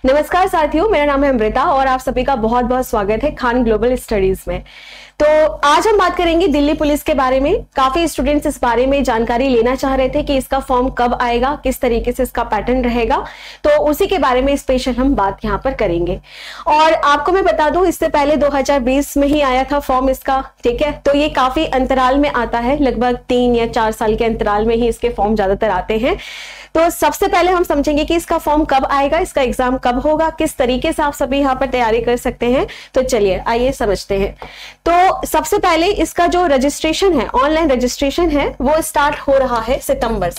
नमस्कार साथियों, मेरा नाम है अमृता और आप सभी का बहुत बहुत स्वागत है खान ग्लोबल स्टडीज में। तो आज हम बात करेंगे दिल्ली पुलिस के बारे में। काफी स्टूडेंट्स इस बारे में जानकारी लेना चाह रहे थे कि इसका फॉर्म कब आएगा, किस तरीके से इसका पैटर्न रहेगा, तो उसी के बारे में स्पेशल हम बात यहाँ पर करेंगे। और आपको मैं बता दूं, इससे पहले 2020 में ही आया था फॉर्म इसका, ठीक है। तो ये काफी अंतराल में आता है, लगभग 3 या 4 साल के अंतराल में ही इसके फॉर्म ज्यादातर आते हैं। तो सबसे पहले हम समझेंगे कि इसका फॉर्म कब आएगा, इसका एग्जाम कब होगा, किस तरीके से आप सभी यहाँ पर तैयारी कर सकते हैं। तो चलिए आइए समझते हैं। तो सबसे पहले इसका जो रजिस्ट्रेशन है, ऑनलाइन रजिस्ट्रेशन है, वो स्टार्ट हो रहा है सितंबर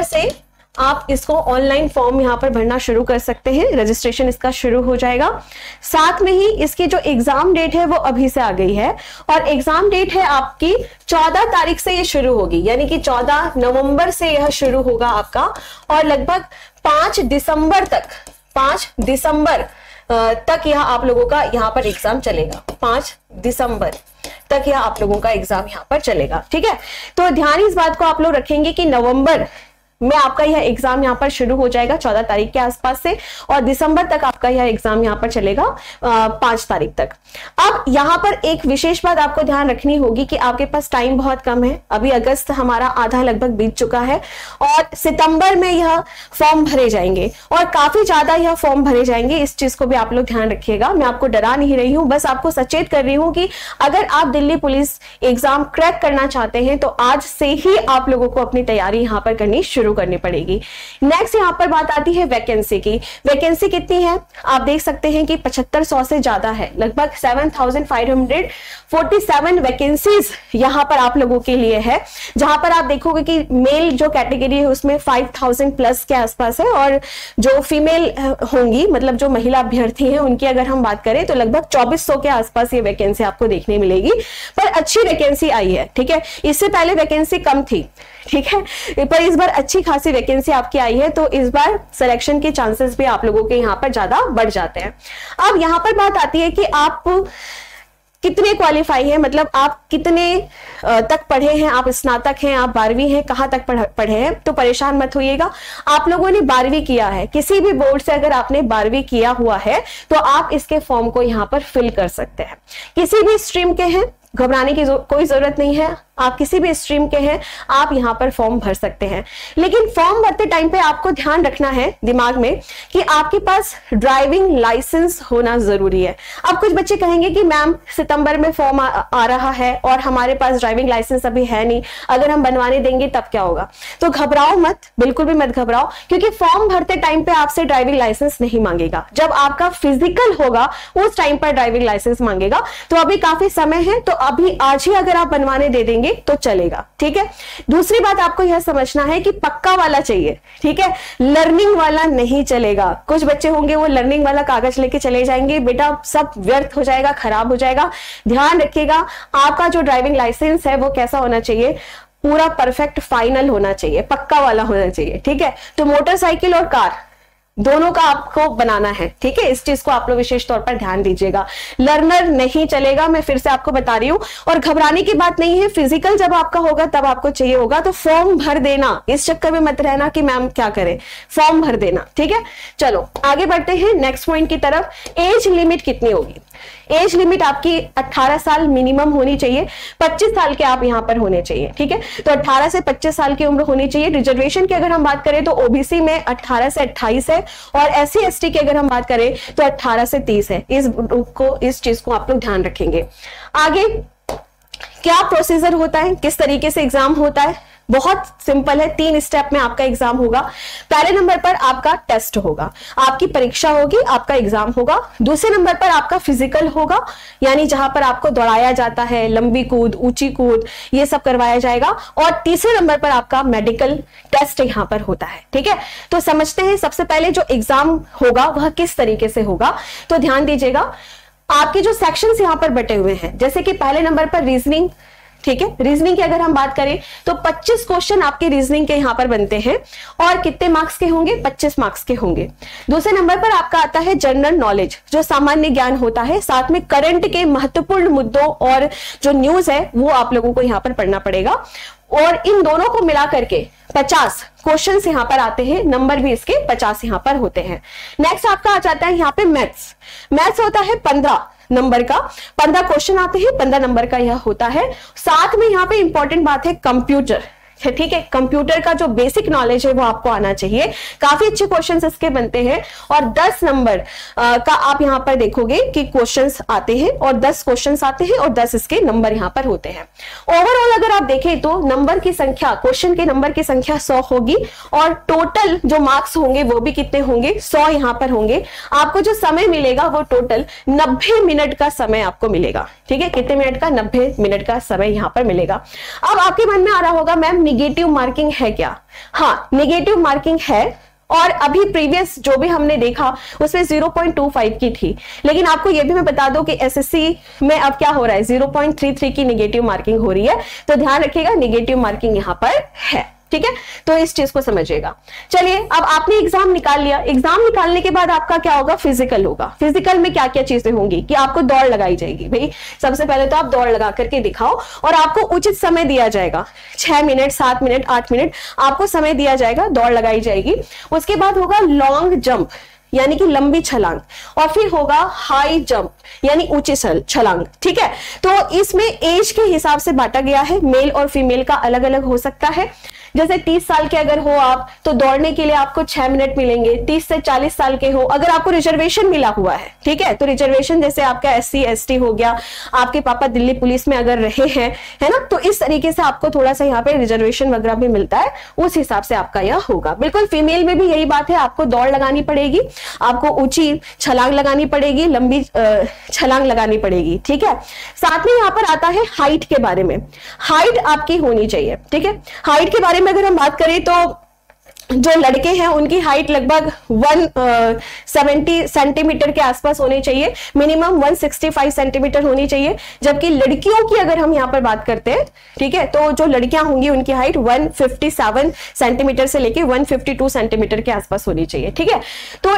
से आप इसको ऑनलाइन फॉर्म यहाँ पर भरना शुरू कर सकते हैं। रजिस्ट्रेशन इसका शुरू हो जाएगा। साथ में ही इसकी जो एग्जाम डेट है वो अभी से आ गई है और एग्जाम डेट है आपकी 14 तारीख से ये शुरू होगी, यानी कि 14 नवंबर से यह शुरू होगा आपका और लगभग 5 दिसंबर तक यह आप लोगों का यहाँ पर एग्जाम चलेगा। 5 दिसंबर तक यह आप लोगों का एग्जाम यहाँ पर चलेगा, ठीक है। तो ध्यान इस बात को आप लोग रखेंगे कि नवंबर में आपका यह एग्जाम यहाँ पर शुरू हो जाएगा 14 तारीख के आसपास से और दिसंबर तक आपका यह एग्जाम यहाँ पर चलेगा 5 तारीख तक। अब यहाँ पर एक विशेष बात आपको ध्यान रखनी होगी कि आपके पास टाइम बहुत कम है। अभी अगस्त हमारा आधा लगभग बीत चुका है और सितंबर में यह फॉर्म भरे जाएंगे और काफी ज्यादा यह फॉर्म भरे जाएंगे। इस चीज को भी आप लोग ध्यान रखिएगा। मैं आपको डरा नहीं रही हूँ, बस आपको सचेत कर रही हूँ कि अगर आप दिल्ली पुलिस एग्जाम क्रैक करना चाहते हैं तो आज से ही आप लोगों को अपनी तैयारी यहाँ पर करनी शुरू करनी पड़ेगी। नेक्स्ट यहाँ पर बात आती है वैकेंसी की। वैकेंसी कितनी है आप देख सकते हैं कि 7500 से ज्यादा है, लगभग 7547 वैकेंसीज यहाँ पर आप लोगों के लिए है। जहां पर आप देखोगे कि मेल जो कैटेगरी है उसमें 5000 प्लस के आसपास है और जो फीमेल होंगी, मतलब जो महिला अभ्यर्थी हैं, उनकी अगर हम बात करें तो लगभग 2400 के आसपास ये वैकेंसी आपको देखने मिलेगी। पर अच्छी वैकेंसी आई है, ठीक है। इससे पहले वैकेंसी कम थी, ठीक है, पर इस बार अच्छी खासी वैकेंसी आपकी आई है, तो इस बार सिलेक्शन के चांसेस भी आप लोगों के यहाँ पर ज्यादा बढ़ जाते हैं। अब यहाँ पर बात आती है कि आप कितने क्वालिफाई हैं, मतलब आप कितने तक पढ़े हैं, आप स्नातक हैं, आप 12वीं हैं, कहां तक पढ़े हैं। तो परेशान मत होइएगा, आप लोगों ने 12वीं किया है, किसी भी बोर्ड से अगर आपने 12वीं किया हुआ है तो आप इसके फॉर्म को यहाँ पर फिल कर सकते हैं। किसी भी स्ट्रीम के हैं, घबराने की कोई जरूरत नहीं है। आप किसी भी स्ट्रीम के हैं, आप यहाँ पर फॉर्म भर सकते हैं। लेकिन फॉर्म भरते टाइम पे आपको ध्यान रखना है दिमाग में कि आपके पास ड्राइविंग लाइसेंस होना जरूरी है। अब कुछ बच्चे कहेंगे कि मैम सितंबर में फॉर्म आ रहा है और हमारे पास ड्राइविंग लाइसेंस अभी है नहीं, अगर हम बनवाने देंगे तब क्या होगा। तो घबराओ मत, बिल्कुल भी मत घबराओ, क्योंकि फॉर्म भरते टाइम पे आपसे ड्राइविंग लाइसेंस नहीं मांगेगा। जब आपका फिजिकल होगा उस टाइम पर ड्राइविंग लाइसेंस मांगेगा। तो अभी काफी समय है, तो अभी आज ही अगर आप बनवाने दे देंगे तो चलेगा, ठीक है। दूसरी बात आपको यह समझना है कि पक्का वाला चाहिए, ठीक है, लर्निंग वाला नहीं चलेगा। कुछ बच्चे होंगे वो लर्निंग वाला कागज लेके चले जाएंगे, बेटा सब व्यर्थ हो जाएगा, खराब हो जाएगा। ध्यान रखिएगा आपका जो ड्राइविंग लाइसेंस है वो कैसा होना चाहिए, पूरा परफेक्ट फाइनल होना चाहिए, पक्का वाला होना चाहिए, ठीक है। तो मोटरसाइकिल और कार दोनों का आपको बनाना है, ठीक है। इस चीज को आप लोग विशेष तौर पर ध्यान दीजिएगा। लर्नर नहीं चलेगा, मैं फिर से आपको बता रही हूं। और घबराने की बात नहीं है, फिजिकल जब आपका होगा तब आपको चाहिए होगा, तो फॉर्म भर देना। इस चक्कर में मत रहना कि मैम क्या करें, फॉर्म भर देना, ठीक है। चलो आगे बढ़ते हैं नेक्स्ट पॉइंट की तरफ। एज लिमिट कितनी होगी? एज लिमिट आपकी 18 साल मिनिमम होनी चाहिए, 25 साल के आप यहां पर होने चाहिए, ठीक है। तो 18 से 25 साल की उम्र होनी चाहिए। रिजर्वेशन की अगर हम बात करें तो ओबीसी में 18 से 28 है और एससी एसटी की अगर हम बात करें तो 18 से 30 है। इस चीज को आप लोग ध्यान रखेंगे। आगे क्या प्रोसीजर होता है, किस तरीके से एग्जाम होता है? बहुत सिंपल है, 3 स्टेप में आपका एग्जाम होगा। पहले नंबर पर आपका टेस्ट होगा, आपकी परीक्षा होगी, आपका एग्जाम होगा। दूसरे नंबर पर आपका फिजिकल होगा, यानी जहां पर आपको दौड़ाया जाता है, लंबी कूद, ऊंची कूद, ये सब करवाया जाएगा। और तीसरे नंबर पर आपका मेडिकल टेस्ट यहां पर होता है, ठीक है। तो समझते हैं सबसे पहले जो एग्जाम होगा वह किस तरीके से होगा। तो ध्यान दीजिएगा, आपके जो सेक्शंस यहां पर बटे हुए हैं, जैसे कि पहले नंबर पर रीजनिंग, ठीक है। रीजनिंग की अगर हम बात करें तो 25 क्वेश्चन आपके रीजनिंग के यहां पर बनते हैं और कितने मार्क्स के होंगे? 25 मार्क्स के होंगे। दूसरे नंबर पर आपका आता है जनरल नॉलेज, जो सामान्य ज्ञान होता है, साथ में करंट के महत्वपूर्ण मुद्दों और जो न्यूज है वो आप लोगों को यहां पर पढ़ना पड़ेगा। और इन दोनों को मिला करके 50 क्वेश्चंस यहाँ पर आते हैं, नंबर भी इसके 50 यहाँ पर होते हैं। नेक्स्ट आपका आ जाता है यहाँ पे मैथ्स होता है 15 नंबर का, 15 क्वेश्चन आते हैं, 15 नंबर का यह होता है। साथ में यहाँ पे इंपॉर्टेंट बात है कंप्यूटर, ठीक है, कंप्यूटर का जो बेसिक नॉलेज है वो आपको आना चाहिए। काफी अच्छे क्वेश्चंस इसके बनते हैं और 10 नंबर का आप यहाँ पर देखोगे कि क्वेश्चंस आते हैं और 10 क्वेश्चंस आते हैं और 10 इसके नंबर यहाँ पर होते हैं। ओवरऑल अगर आप देखें तो नंबर की संख्या, क्वेश्चन के नंबर की संख्या 100 होगी और टोटल जो मार्क्स होंगे वो भी कितने होंगे, 100 यहाँ पर होंगे। आपको जो समय मिलेगा वो टोटल 90 मिनट का समय आपको मिलेगा, ठीक है, कितने मिनट का, 90 मिनट का समय यहाँ पर मिलेगा। अब आपके मन में आ रहा होगा मैम निगेटिव मार्किंग है क्या? हाँ, निगेटिव मार्किंग है और अभी प्रीवियस जो भी हमने देखा उसमें 0.25 की थी, लेकिन आपको यह भी मैं बता दूं कि एसएससी में अब क्या हो रहा है, 0.33 की निगेटिव मार्किंग हो रही है, तो ध्यान रखिएगा निगेटिव मार्किंग यहां पर है, ठीक है, तो इस चीज को समझिएगा। चलिए, अब आपने एग्जाम निकाल लिया, एग्जाम निकालने के बाद आपका क्या होगा, फिजिकल होगा। फिजिकल में क्या क्या चीजें होंगी कि आपको दौड़ लगाई जाएगी। भाई सबसे पहले तो आप दौड़ लगा करके दिखाओ और आपको उचित समय दिया जाएगा, 6 मिनट 7 मिनट 8 मिनट आपको समय दिया जाएगा, दौड़ लगाई जाएगी। उसके बाद होगा लॉन्ग जंप यानी कि लंबी छलांग, और फिर होगा हाई जंप यानी ऊंची छलांग, ठीक है। तो इसमें एज के हिसाब से बांटा गया है, मेल और फीमेल का अलग अलग हो सकता है। जैसे 30 साल के अगर हो आप तो दौड़ने के लिए आपको 6 मिनट मिलेंगे। 30 से 40 साल के हो, अगर आपको रिजर्वेशन मिला हुआ है, ठीक है, तो रिजर्वेशन जैसे आपका SC ST हो गया, आपके पापा दिल्ली पुलिस में अगर रहे हैं, है ना, तो इस तरीके से आपको थोड़ा सा यहाँ पे रिजर्वेशन वगैरह भी मिलता है, उस हिसाब से आपका यह होगा। बिल्कुल फीमेल में भी यही बात है, आपको दौड़ लगानी पड़ेगी, आपको ऊंची छलांग लगानी पड़ेगी, लंबी छलांग लगानी पड़ेगी, ठीक है। साथ में यहाँ पर आता है हाइट के बारे में, हाइट आपकी होनी चाहिए, ठीक है। हाइट के बारे में अगर हम बात करें तो जो लड़के हैं उनकी हाइट लगभग 170 सेंटीमीटर के आसपास होनी चाहिए, मिनिमम 165 सेंटीमीटर होनी चाहिए। जबकि लड़कियों की अगर हम यहाँ पर बात करते हैं, ठीक है, तो जो लड़कियां होंगी उनकी हाइट 157 सेंटीमीटर से लेके 152 सेंटीमीटर के आसपास होनी चाहिए, ठीक है। तो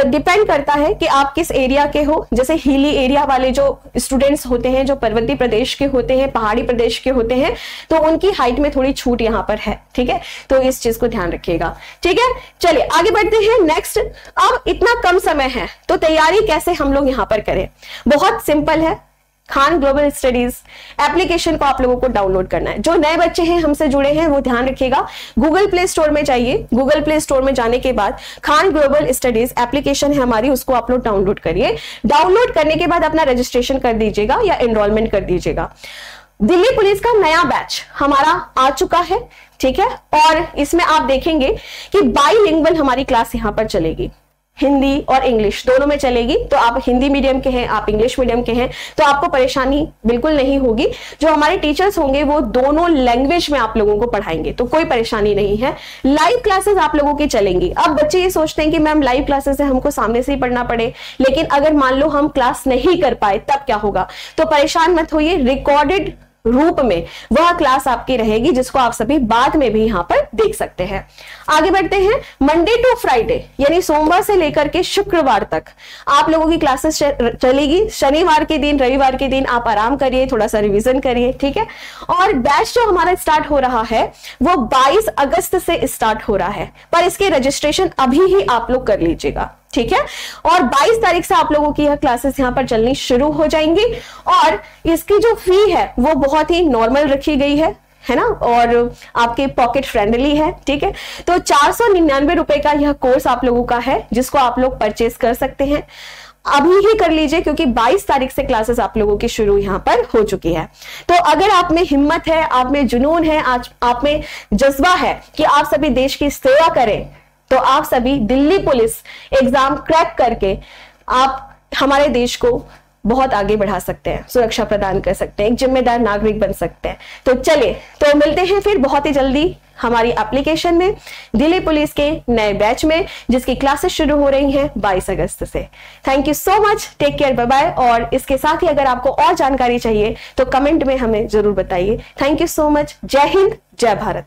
डिपेंड करता है कि आप किस एरिया के हो। जैसे हिली एरिया वाले जो स्टूडेंट्स होते हैं, जो पर्वतीय प्रदेश के होते हैं, पहाड़ी प्रदेश के होते हैं, तो उनकी हाइट में थोड़ी छूट यहाँ पर है, ठीक है, तो इस चीज को ध्यान रखिएगा, ठीक है। चलिए आगे बढ़ते हैं नेक्स्ट। अब इतना कम समय है तो तैयारी कैसे हम लोग यहां पर करें? बहुत सिंपल है, खान ग्लोबल स्टडीज एप्लीकेशन को आप लोगों को डाउनलोड करना है। जो नए बच्चे हैं हमसे जुड़े हैं वो ध्यान रखिएगा, गूगल प्ले स्टोर में जाइए, गूगल प्ले स्टोर में जाने के बाद खान ग्लोबल स्टडीज एप्लीकेशन है हमारी, उसको आप लोग डाउनलोड करिए। डाउनलोड करने के बाद अपना रजिस्ट्रेशन कर दीजिएगा या एनरोलमेंट कर दीजिएगा। दिल्ली पुलिस का नया बैच हमारा आ चुका है, ठीक है, और इसमें आप देखेंगे कि बाईलिंगुअल हमारी क्लास यहां पर चलेगी, हिंदी और इंग्लिश दोनों में चलेगी। तो आप हिंदी मीडियम के हैं, आप इंग्लिश मीडियम के हैं, तो आपको परेशानी बिल्कुल नहीं होगी। जो हमारे टीचर्स होंगे वो दोनों लैंग्वेज में आप लोगों को पढ़ाएंगे, तो कोई परेशानी नहीं है। लाइव क्लासेस आप लोगों की चलेंगी। अब बच्चे ये सोचते हैं कि मैम लाइव क्लासेस है, हमको सामने से ही पढ़ना पड़े, लेकिन अगर मान लो हम क्लास नहीं कर पाए तब क्या होगा? तो परेशान मत होइए, रिकॉर्डेड रूप में वह क्लास आपकी रहेगी, जिसको आप सभी बाद में भी यहां पर देख सकते हैं। आगे बढ़ते हैं, मंडे टू फ्राइडे यानी सोमवार से लेकर के शुक्रवार तक आप लोगों की क्लासेस चलेगी। शनिवार के दिन, रविवार के दिन आप आराम करिए, थोड़ा सा रिवीजन करिए, ठीक है। और बैच जो हमारा स्टार्ट हो रहा है वो 22 अगस्त से स्टार्ट हो रहा है, पर इसके रजिस्ट्रेशन अभी ही आप लोग कर लीजिएगा, ठीक है। और 22 तारीख से आप लोगों की यह क्लासेस यहां पर चलनी शुरू हो जाएंगी और इसकी जो फी है वो बहुत ही नॉर्मल रखी गई है ना, और आपके पॉकेट फ्रेंडली है, ठीक है। तो 499 रुपए का यह कोर्स आप लोगों का है, जिसको आप लोग परचेज कर सकते हैं। अभी ही कर लीजिए क्योंकि 22 तारीख से क्लासेस आप लोगों की शुरू यहां पर हो चुकी है। तो अगर आप में हिम्मत है, आप में जुनून है, आज आप में जज्बा है कि आप सभी देश की सेवा करें, तो आप सभी दिल्ली पुलिस एग्जाम क्रैक करके आप हमारे देश को बहुत आगे बढ़ा सकते हैं, सुरक्षा प्रदान कर सकते हैं, एक जिम्मेदार नागरिक बन सकते हैं। तो चलिए, तो मिलते हैं फिर बहुत ही जल्दी हमारी एप्लीकेशन में, दिल्ली पुलिस के नए बैच में, जिसकी क्लासेस शुरू हो रही हैं 22 अगस्त से। Thank you so much, take care, bye bye. और इसके साथ ही अगर आपको और जानकारी चाहिए तो कमेंट में हमें जरूर बताइए। थैंक यू सो मच, जय हिंद, जय भारत।